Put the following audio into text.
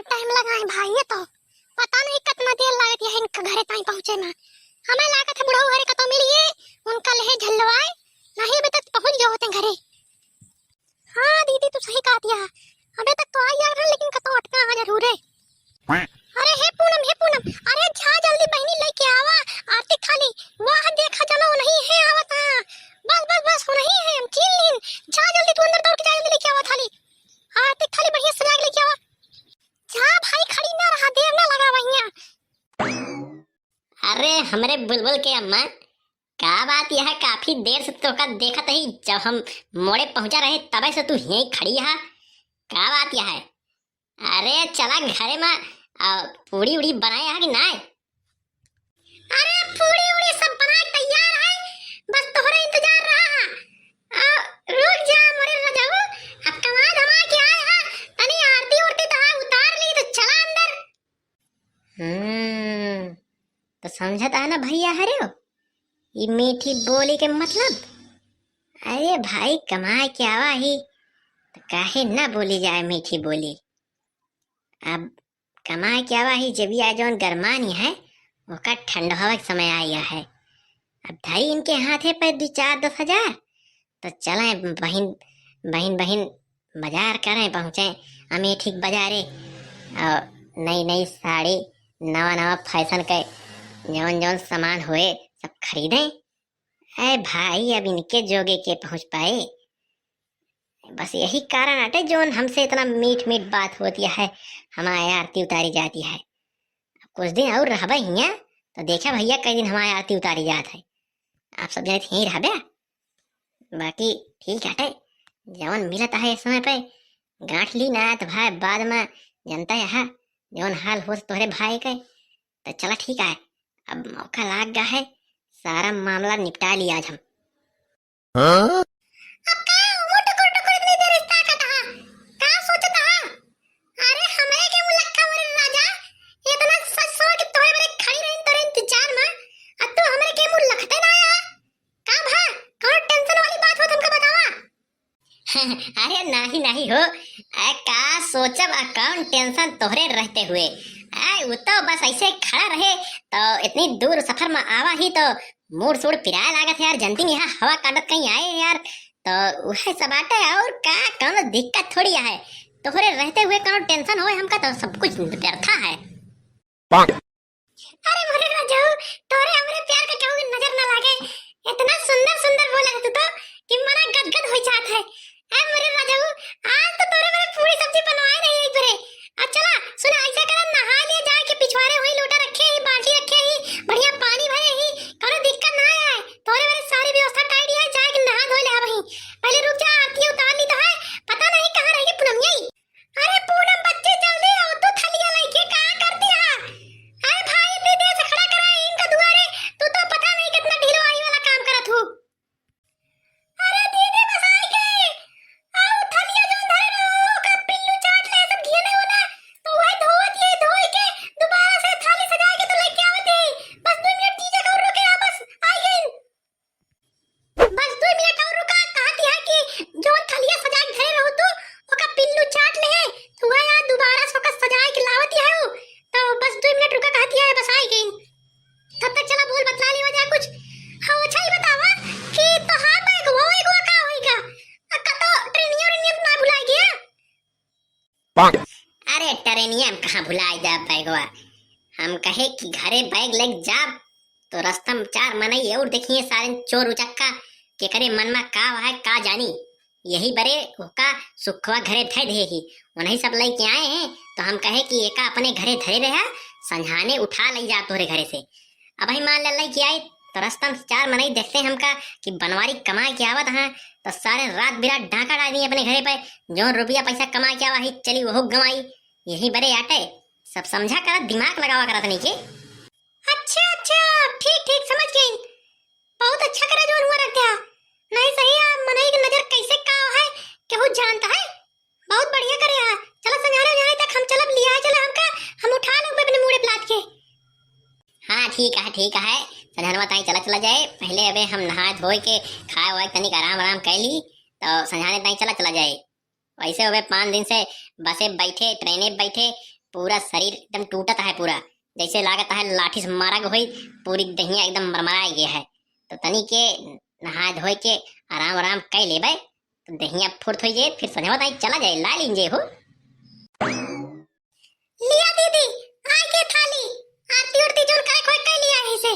Time लगा है भाई। ये तो पता नहीं कितना देर लागत है इनका घरे ताई पहुंचे में। हमें लागत है बुढ़ऊ घरे का तो मिलिए उनका लहे झलवाए नहीं अभी तक पहुंच गए होते घरे। हाँ दीदी तू सही कहा दिया, अबे तक तो आ यार लेकिन कतो अटका आ जरूर है। अरे हे पूनम अरे जा जल्दी बहनी लेके आवा आरती खाली वहां देखा चलो नहीं है आवता। बस हो नहीं है हम चीन लीन। जा जल्दी तू अंदर दौड़ के जा जल्दी लेके आवा थाली आरती थाली बढ़िया सजा के लेके आवा। जा भाई खड़ी ना रहा देर ना लगा वहिया। अरे हमरे बुलबुल के अम्मा का बात यह है, काफी देर से तो का देखत ही जब हम मोड़े पहुंचा रहे तब से तू यहीं खड़ी है। का बात यह है? अरे चला घरे में पूड़ी उड़ी बनाए है कि ना? अरे पूड़ी उड़ी सब बनाए तैयार है, बस तोहरा इंतजार रहा। रुक जा मोरे रजाऊ, अब कमा धमा के आए हैं तनी आरती उरती तो उतार ली तो चला अंदर। तो समझता है ना भैया हरे हो ये मीठी बोली के मतलब। अरे भाई कमाए के आवा ही तो काहे ना बोली जाए मीठी बोली। अब कमाए के आवा ही जब ये जौन गरमानी है वो ठंड हवा के समय आया है। अब धाई इनके हाथ है पे 4-10 हजार तो चले बहन बाजार करें पहुँचे अमेठी बाजारे और नई साड़ी नवा फैशन के जौन सामान हुए सब खरीदें। अरे भाई अब इनके जोगे के पहुँच पाए, बस यही कारण अटे जोन हमसे इतना मीठ बात होती है हमारी आरती उतारी जाती है। कुछ दिन और रहबे हिया तो देखा भैया कई दिन हमारी आरती उतारी जात है। आप सब जने यहीं रहबे, बाकी ठीक हटे जवन मिलता है इस समय पे गांठ ली ना तो भाई बाद में जनता है जवन हाल हो तोहरे भाई के। तो चला ठीक है अब मौका लाग गया है सारा मामला निपटा लिया आज हम। अब का टुकुर टुकुर इतनी देर इस्ता कटा का सोचता। अरे हमें के मुलक्का मोरे राजा इतना सच सो कि तोरे बरे खड़ी रही तोरे इंतजार में अब तू हमरे के मुंह लखते ना आया का भा कौन टेंशन वाली बात हो तुमको बतावा। अरे नहीं हो का सोचब अकाउंट टेंशन तोहरे रहते हुए वो तो बस ऐसे खड़ा रहे तो इतनी दूर सफर में आवा ही तो मूड सूड पिराए लागत है यार। जनती यहाँ हवा काटत कहीं आए यार तो वह सब आटे और का कौन दिक्कत थोड़ी है। तोहरे रहते हुए कौन टेंशन होए हमका तो सब कुछ व्यर्था है। अरे मोरे राजा तोरे हमरे प्यार का कहू नजर ना लागे इतना सुंदर बोला तू तो कि मना गदगद हो जात है। ए मोरे राजा आज तो तोरे मेरे पूरी सब्जी बनवाए नहीं एक बरे। चला सुन ऐसा कर नहा लिया जाए के पिछवाड़े हुई लोटा रखे ही बाल्टी रखे ही बढ़िया पानी भरे ही कोनो दिक्कत ना आए। तोरे मेरे सारी व्यवस्था टाइट है जाए के नहा धो ले आ वहीं। पहले रुक जा आरती उतार ली तो है पता नहीं कहां रही पूनम यही। अरे पूनम बच्चे जल्दी आओ तो थलिया लेके कहां कर दिया। अरे भाई इतनी देर से खड़ा करा है इनका दुआरे तू तो पता नहीं कितना ढीलो आई वाला काम करत हूं। अरे दीदी बस आई गई आओ थलिया जो धरे रो का पिल्लू चाट ले सब घेने हो ना तो वही धोवत ये धोई के दोबारा से थाली सजा के तो लेके आवत है। बस 2 मिनट दीजिए और रुके आ बस आई गई। बस 2 मिनट और रुका कहती है कि जो थलिया सजा के धरे रहो तू ओका पिल्लू चाट ले तो वह यार दोबारा से ओका सजा के लावत है वो तो बस 2 मिनट रुका कहती है बस आई गई। तब तक चला बोल बतला ली वजह कुछ। हाँ अच्छा ही बतावा कि तोहार बैग वो एगो का होएगा कतो ट्रेनियम ना भुला गया। अरे ट्रेनियम कहाँ भुलाए जा बैगवा। हम कहे कि घरे बैग लेके जा तो रास्ता में 4 मनई और देखिए सारे चोर उचक्का के करे मन में का है का जानी यही बरे का सुखवा घरे धरे दे ही उन्हीं सब लेके आए हैं। तो हम कहे कि एका अपने घरे धरे रहा संझाने उठा ले जा तोरे घरे से। अब ही मान ले कि आए तो रास्ता में 4 मनई देखते हैं हमका कि बनवारी कमाए के आवत है तो सारे रात बिरात डाका डाल दिए अपने घरे पे जो रुपया पैसा कमा के आवा ही चली वो गवाई यही बरे आटे सब समझा कर दिमाग लगावा करत नहीं के। अच्छा ठीक समझ गई। बहुत अच्छा करे जो हुआ रहता नहीं सही है मनई की नजर कैसे का है केहू जानता है। बहुत बढ़िया करे है चलो संजाने जाए तक हम चलब लिया चला हमका हम उठा लोग अपने मुड़े प्लाट के। हाँ ठीक है संझानवा ताई चला जाए पहले अबे हम नहा धोए के खाए वाए तनिक आराम कर ली तो संझाने ताई चला जाए। वैसे अबे 5 दिन से बसे बैठे ट्रेने बैठे पूरा शरीर एकदम टूटता है पूरा, जैसे लागत है लाठी से मारा गई, पूरी दहिया एकदम मरमरा गया है। तो तनी के नहा धोए के आराम आराम कर लेबे तो दहिया फुर्त हो जाए, फिर संझवा ताई चला जाए ला लीजिए हो। लिया दीदी, आय के थाली, आरती उरती जोन करे कोई कर लिया है से।